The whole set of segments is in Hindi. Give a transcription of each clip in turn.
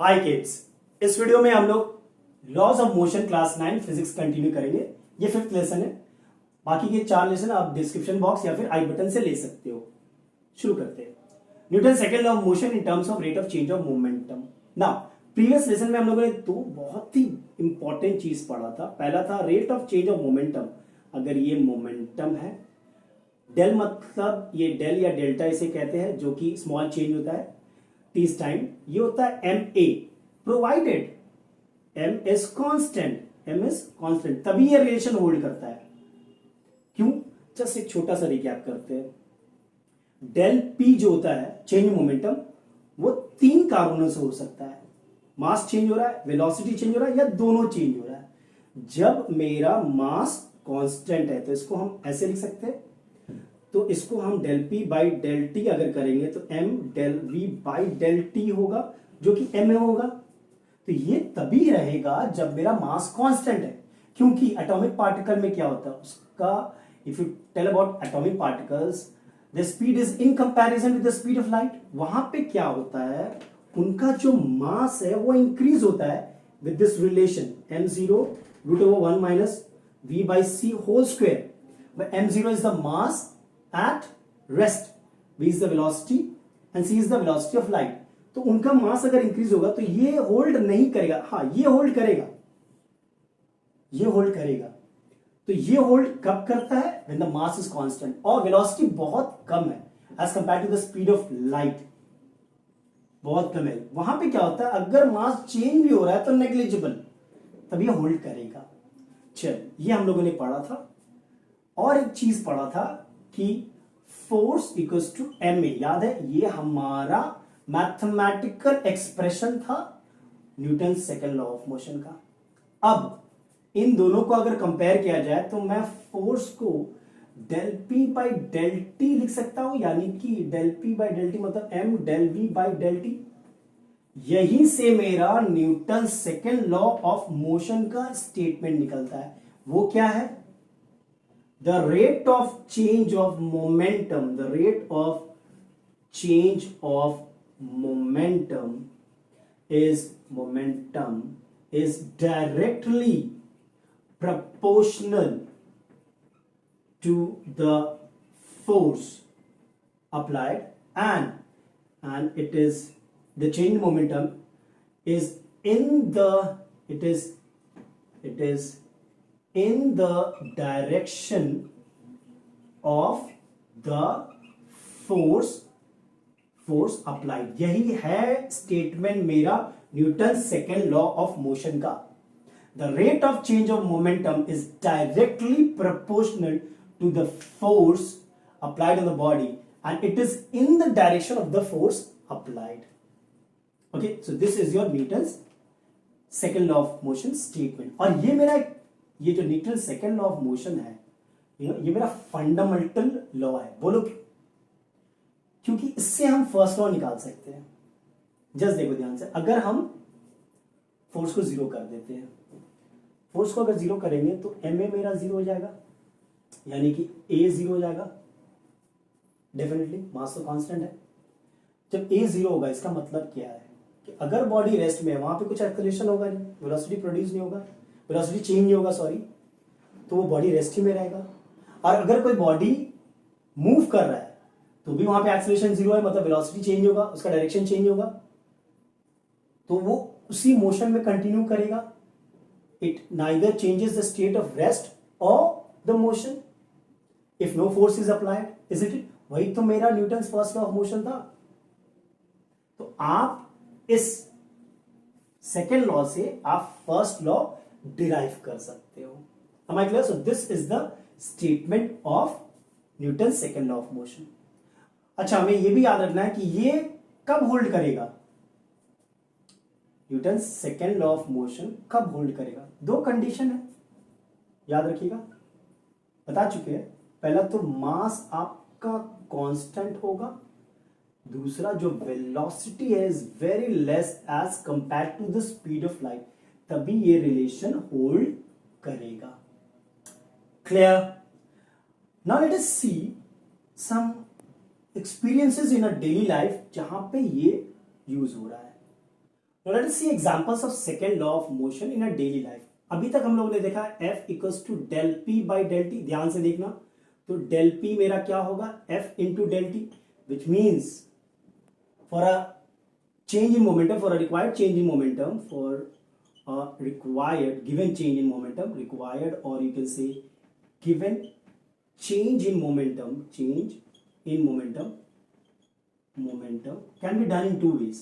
हाय किड्स, इस वीडियो में हम लोग laws of motion class 9 physics continue करेंगे। ये 5th लेसन है। बाकी के 4 लेसन आप डिस्क्रिप्शन बॉक्स या फिर आई बटन से ले सकते हो। शुरू करते हैं। Newton second law of motion in terms of rate of change of momentum. Now previous lesson में हम लोगों ने दो बहुत ही इंपॉर्टेंट चीज पढ़ा था। पहला था rate of change of momentum. अगर ये मोमेंटम है, डेल मतलब ये डेल या डेल्टा इसे कहते हैं, जो कि स्मॉल चेंज होता है टीज टाइम। ये होता है m a, provided m is constant. M is constant, तभी ये रिलेशन होल्ड करता है। क्यों? जस्ट एक छोटा सा रिकैप करते हैं। डेल पी जो होता है चेंज मोमेंटम, वो 3 कारणों से हो सकता है। मास चेंज हो रहा है, वेलोसिटी चेंज हो रहा है, या दोनों चेंज हो रहा है। जब मेरा मास कांस्टेंट है तो इसको हम ऐसे लिख सकते हैं। तो इसको हम del P by del t अगर करेंगे तो m del we by del t होगा, जो कि एम ए होगा। तो ये तभी रहेगा जब मेरा मास कांस्टेंट है, क्योंकि एटॉमिक पार्टिकल में क्या होता है उसका, if you tell about atomic particles, the speed is in comparison with the speed of light. वहां पे क्या होता है, उनका जो मास है वो इंक्रीज होता है with this relation m0 root over 1 minus v by c whole square. m0 is the mass at rest, v is the velocity and c is the velocity of light। तो उनका मास अगर इंक्रीज होगा तो ये होल्ड नहीं करेगा। हाँ, ये होल्ड करेगा, ये होल्ड करेगा। तो ये होल्ड कब करता है? When the mass is constant और वेलोसिटी बहुत कम है as compare to the speed of light, बहुत कम है। वहां पे क्या होता है, अगर मास चेंज भी हो रहा है तो नेग्लिजिबल, तब ये होल्ड करेगा। चल, ये हम लोगों ने पढ़ा था। और एक चीज पढ़ा था कि force equals to m a, याद है? ये हमारा मैथमेटिकल एक्सप्रेशन था Newton second law of motion का। अब इन दोनों को अगर कंपेयर किया जाए तो मैं फोर्स को del P by del T लिख सकता हूं, यानी कि del P by del T मतलब M del we by del T. यहीं से मेरा Newton second law of motion का स्टेटमेंट निकलता है। वो क्या है? The rate of change of momentum, the rate of change of momentum is directly proportional to the force applied, and it is the change momentum is in the it is in the direction of the force applied। यही है स्टेटमेंट मेरा Newton second law of motion का। The rate of change of momentum is directly proportional to the force applied on the body, and it is in the direction of the force applied। Okay, so this is your Newton's second law of motion statement। और ये जो Newton second law of motion है, ये मेरा फंडामेंटल लॉ है। बोलो क्यों? क्योंकि इससे हम फर्स्ट लॉ निकाल सकते हैं। जस्ट देखो ध्यान से, अगर हम फोर्स को 0 कर देते हैं, फोर्स को अगर 0 करेंगे तो एम ए मेरा 0 हो जाएगा, यानी कि ए 0 हो जाएगा। डेफिनेटली मास तो कांस्टेंट है। जब ए 0 होगा इसका मतलब क्या है कि अगर बॉडी रेस्ट में है, वहां पे कुछ एक्सेलरेशन होगा नहीं, वेलोसिटी प्रोड्यूस नहीं होगा, वेलोसिटी चेंज नहीं होगा, सॉरी, तो वो बॉडी रेस्ट ही में रहेगा। और अगर कोई बॉडी मूव कर रहा है तो भी वहां पे एक्सेलरेशन 0 है, मतलब वेलोसिटी चेंज होगा, उसका डायरेक्शन चेंज होगा, तो वो उसी मोशन में कंटिन्यू करेगा। It neither changes the state of rest और the motion if no force is applied, is it? वही तो मेरा Newton first law of motion था। तो आप इस सेकेंड लॉ से आप फर्स्ट लॉ डिराइव कर सकते हो। Am I clear? So this is the statement of Newton's second law of motion। अच्छा, हमें यह भी याद रखना है कि ये कब होल्ड करेगा, Newton second law of motion कब होल्ड करेगा। 2 कंडीशन है, याद रखिएगा, बता चुके हैं। पहला तो मास आपका कांस्टेंट होगा, दूसरा जो वेलोसिटी है is very less as compare to the speed of light, तभी ये रिलेशन होल्ड करेगा। Clear? Now let us see some experiences in a daily life जहां पे ये यूज हो रहा है। Now let us see examples of second law of motion in a daily life. अभी तक हम लोगों ने देखा F equals to del P by del t, ध्यान से देखना। तो डेल पी मेरा क्या होगा, F into del t, which means for a change in momentum, for a required change in momentum, for a required given change in momentum, required, or you can say given change in momentum, momentum can be done in two ways.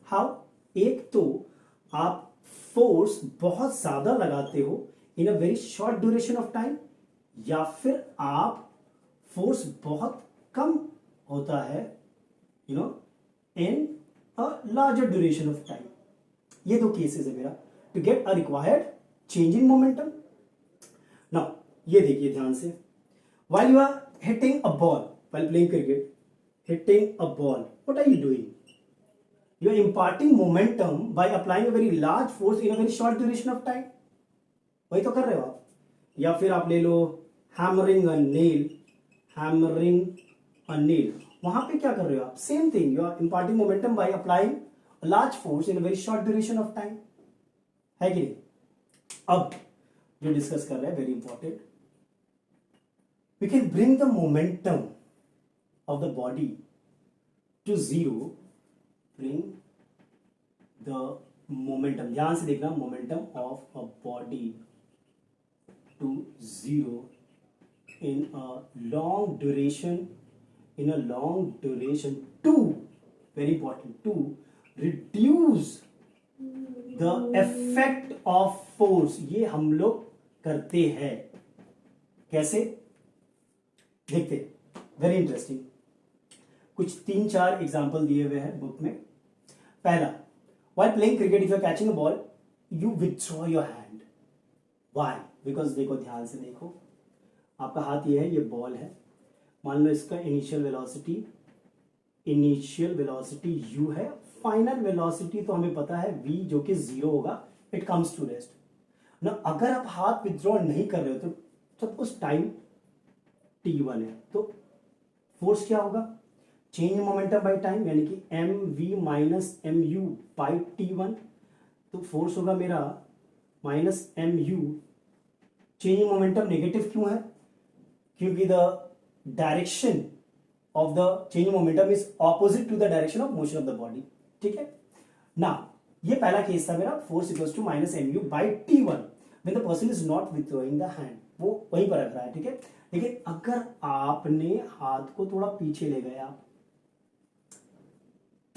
How? एक तो आप फोर्स बहुत ज्यादा लगाते हो in a very short duration of time, या फिर आप फोर्स बहुत कम होता है in a larger duration of time. ये दो केसेस है मेरा to get a required change in momentum. Now ये देखिए ध्यान से, while you are hitting a ball, while playing cricket, hitting a ball, what are you doing? You are imparting momentum by applying a very large force in a very short duration of time. वही तो कर रहे हो आप। या फिर आप ले लो हैमरिंग अ नेल, वहां पे क्या कर रहे हो आप? Same thing, you are imparting momentum by applying a large force in a very short duration of time, है कि नहीं? अब जो डिस्कस कर रहे हैं very important, we can bring the momentum of the body to zero, bring the momentum, ध्यान से देखना, momentum of a body to zero in a long duration to, very important, to reduce the effect of force। ये हम लोग करते हैं कैसे, देखते, वेरी इंटरेस्टिंग। कुछ 3-4 एग्जाम्पल दिए हुए हैं बुक में। पहला, while playing cricket if you are catching a ball you withdraw your hand, why? because देखो, ध्यान से देखो, आपका हाथ ये है, ये बॉल है, मान लो इसका इनिशियल वेलोसिटी u है, फाइनल वेलोसिटी तो हमें पता है v जो कि 0 होगा, इट कम्स टू रेस्ट ना। अगर आप हाथ विथड्रॉ नहीं कर रहे हो तो सपोज टाइम t1 है, तो फोर्स क्या होगा, change in momentum by time, यानी कि m v minus m u by t1, तो फोर्स होगा मेरा minus m u. Change in momentum negative क्यों है? क्योंकि the direction of the change in momentum is opposite to the direction of motion of the body. ठीक है ना, ये पहला केस था मेरा, force equals to minus m u by t1 when the person is not withdrawing the hand, वो वहीं पर रख रहा है। ठीक है, लेकिन अगर आपने हाथ को थोड़ा पीछे ले गया,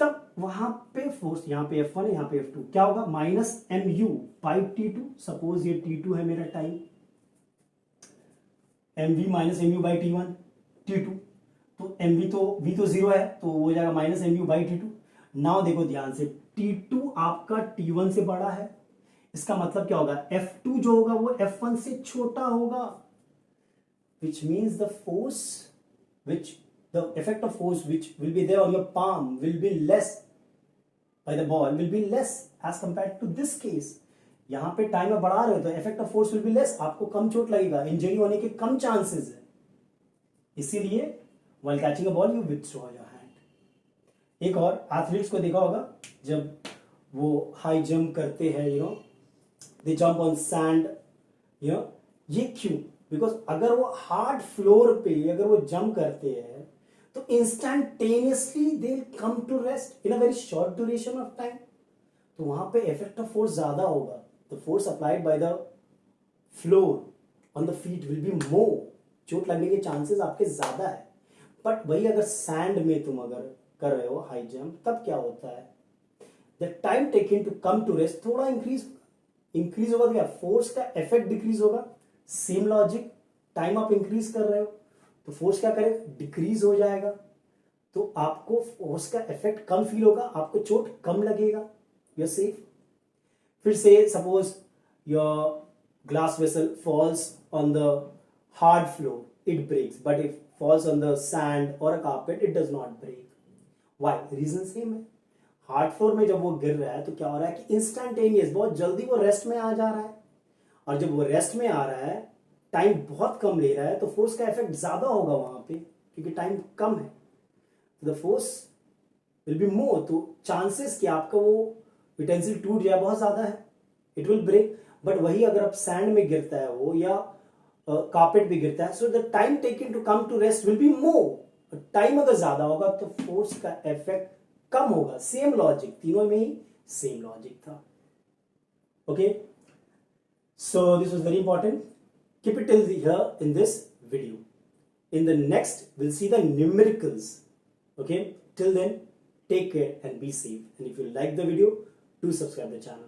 तब वहां पे फोर्स, यहां पे F1 है, यहां पे F2, क्या होगा, minus m u by t2। Suppose ये t2 है मेरा time, m v minus m u by t1, t2, तो एम वी तो v तो 0 है, तो हो जाएगा minus m u by t2। Now देखो ध्यान से, t2 आपका t1 से बड़ा है, इसका मतलब क्या होगा, F2 जो होगा वो F1 से छोटा होगा, which means the effect of force which will be there on your palm will be less by the ball, will be less as compared to this case। यहां पे टाइम में बढ़ा रहे हो तो effect of force will be less, आपको कम चोट लगेगा, इंजरी होने के कम चांसेस है, इसीलिए while catching a ball you withdraw your hand। एक और एथलीट्स को देखा होगा, जब वो हाई जंप करते हैं, दे जंप ऑन सैंड, ये क्यों? बिकॉज अगर वो हार्ड फ्लोर पे अगर वो जंप करते हैं तो instantaneously they come to rest in a very short duration of time, तो वहां पे इफेक्ट ऑफ फोर्स ज्यादा होगा, the force applied by the floor on the feet will be more, चोट लगने के चांसेस आपके ज्यादा है। बट वही अगर सैंड में तुम अगर कर रहे हो हाई जंप, तब क्या होता है, the time taken to come to rest थोड़ा इंक्रीज होगा, क्या फोर्स का इफेक्ट डिक्रीज होगा। सेम लॉजिक, टाइम आप इंक्रीज कर रहे हो तो फोर्स क्या करेगा, डिक्रीज हो जाएगा, तो आपको फोर्स का इफेक्ट कम फील होगा, आपको चोट कम लगेगा, यू आर सेफ। फिर से suppose your glass vessel falls on the hard floor, it breaks, but if falls on the sand or a carpet it does not break. Why? Reason same है, हार्ड फ्लोर में जब वो गिर रहा है तो क्या हो रहा है कि इंस्टेंटेनियस, बहुत जल्दी वो रेस्ट में आ जा रहा है, और जब वो रेस्ट में आ रहा है, टाइम बहुत कम ले रहा है, तो फोर्स का इफेक्ट ज्यादा होगा वहां पे, क्योंकि टाइम कम है, द फोर्स विल बी मोर, तो चांसेस कि आपका वो यूटेंसिल टूट जाए बहुत ज्यादा है, इट विल ब्रेक। बट वही अगर आप सैंड में गिरता है वो या कार्पेट भी गिरता है, so the time taken to come to rest will be more. Time अगर ज्यादा होगा तो फोर्स का इफेक्ट कम होगा। सेम लॉजिक, तीनों में ही सेम लॉजिक था। Okay, so this was very important. Keep it till here in this video. In the next, we'll see the numericals. Okay, till then, take care and be safe. And if you like the video, do subscribe the channel.